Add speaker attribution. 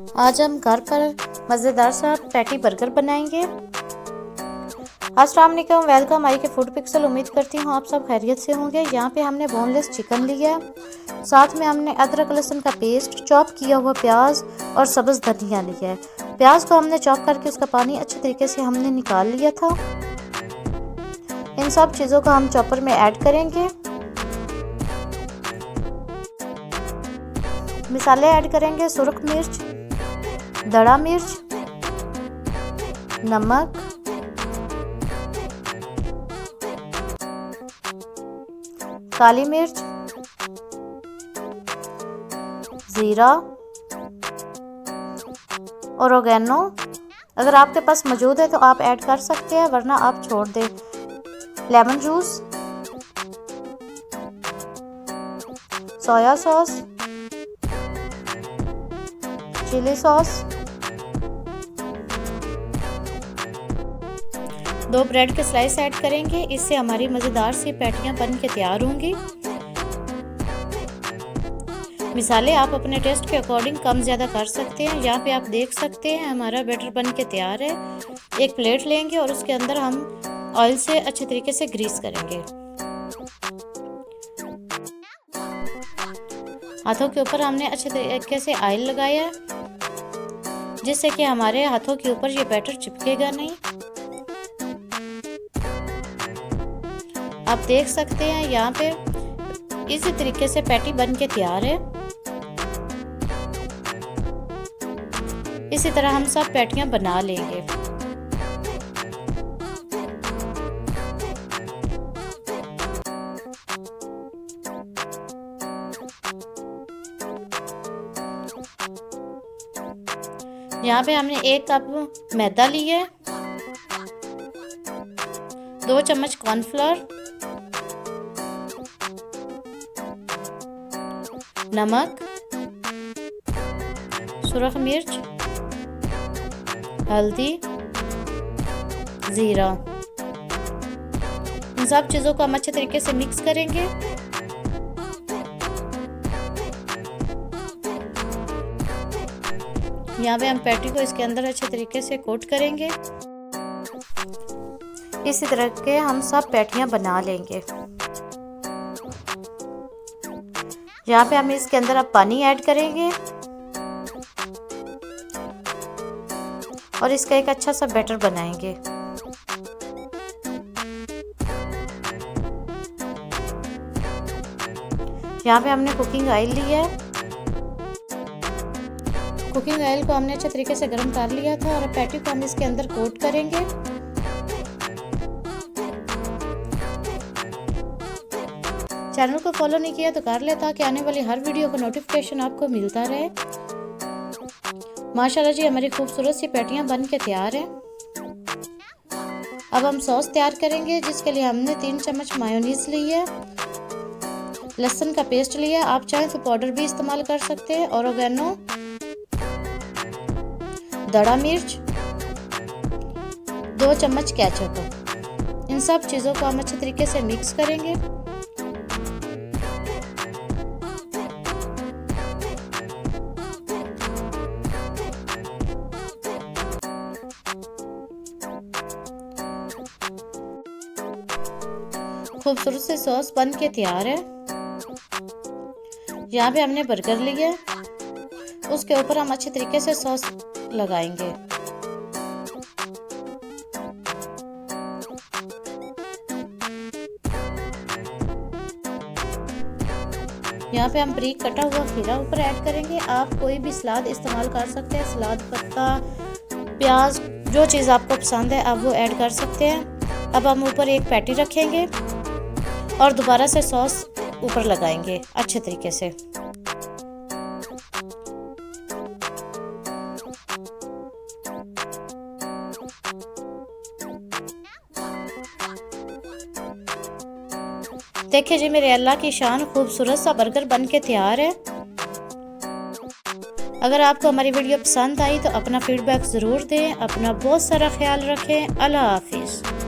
Speaker 1: आज हम घर पर मज़ेदार सा पैटी बर्गर बनाएंगे। अस्सलाम वालेकुम, वेलकम आई के फूड पिक्सल। उम्मीद करती हूँ आप सब खैरियत से होंगे। यहाँ पे हमने बोनलेस चिकन लिया है, साथ में हमने अदरक लहसुन का पेस्ट, चॉप किया हुआ प्याज और सब्ज़ धनिया लिया है। प्याज को हमने चॉप करके उसका पानी अच्छे तरीके से हमने निकाल लिया था। इन सब चीज़ों को हम चॉपर में ऐड करेंगे। मसाले ऐड करेंगे: सुरख मिर्च, दड़ा मिर्च, नमक, काली मिर्च, जीरा और ओरेगानो। अगर आपके पास मौजूद है तो आप ऐड कर सकते हैं, वरना आप छोड़ दें। Lemon juice, soya sauce, chilli sauce, 2 bread के स्लाइस ऐड करेंगे। इससे हमारी मज़ेदार सी पैटियां बन के तैयार होंगी। मिसाले आप अपने टेस्ट के अकॉर्डिंग कम ज़्यादा कर सकते हैं। यहाँ पे आप देख सकते हैं हमारा बैटर बन के तैयार है। एक प्लेट लेंगे और उसके अंदर हम ऑयल से अच्छे तरीके से ग्रीस करेंगे। हाथों के ऊपर हमने अच्छे तरीके से ऑयल लगाया, जिससे कि हमारे हाथों के ऊपर ये बैटर चिपकेगा नहीं। आप देख सकते हैं यहाँ पे इसी तरीके से पैटी बन के तैयार है। इसी तरह हम सब पैटियां बना लेंगे। यहाँ पे हमने 1 कप मैदा लिया है, 2 चम्मच कॉर्नफ्लोर, नमक, सुरख मिर्च, हल्दी, जीरा। इन सब चीज़ों को हम अच्छे तरीके से मिक्स करेंगे। यहाँ पे हम पैटी को इसके अंदर अच्छे तरीके से कोट करेंगे। इसी तरह के हम सब पैटियां बना लेंगे। यहाँ पे हम इसके अंदर अब पानी ऐड करेंगे और इसका एक अच्छा सा बैटर बनाएंगे। यहाँ पे हमने कुकिंग ऑयल लिया है। कुकिंग ऑयल को हमने अच्छे तरीके से गर्म कर लिया था और अब पैटी को हम इसके अंदर कोट करेंगे। चैनल को फॉलो नहीं किया तो कर ले, ताकि आने वाली हर वीडियो का नोटिफिकेशन आपको मिलता रहे। माशाल्लाह जी, हमारी खूबसूरत सी पैटियां बन के तैयार है। अब हम सॉस तैयार करेंगे, जिसके लिए हमने 3 चम्मच मायोनीज ली है, लहसुन का पेस्ट लिया है, आप चाहें तो पाउडर भी इस्तेमाल कर सकते हैं, और ओरेगानो, दड़ा मिर्च, 2 चम्मच केचप। इन सब चीज़ों को हम अच्छे तरीके से मिक्स करेंगे। खूबसूरत से सॉस बन के तैयार है। यहाँ पे हमने बर्गर लिया, उसके ऊपर हम अच्छे तरीके से सॉस लगाएंगे। यहाँ पे हम बारीक कटा हुआ खीरा ऊपर ऐड करेंगे। आप कोई भी सलाद इस्तेमाल कर सकते हैं, सलाद पत्ता, प्याज, जो चीज़ आपको पसंद है आप वो ऐड कर सकते हैं। अब हम ऊपर एक पैटी रखेंगे और दोबारा से सॉस ऊपर लगाएंगे अच्छे तरीके से। देखिए जी, मेरे अल्लाह की शान खूबसूरत सा बर्गर बन के तैयार है। अगर आपको हमारी वीडियो पसंद आई तो अपना फीडबैक ज़रूर दें। अपना बहुत सारा ख्याल रखें। अल्लाह हाफिज़।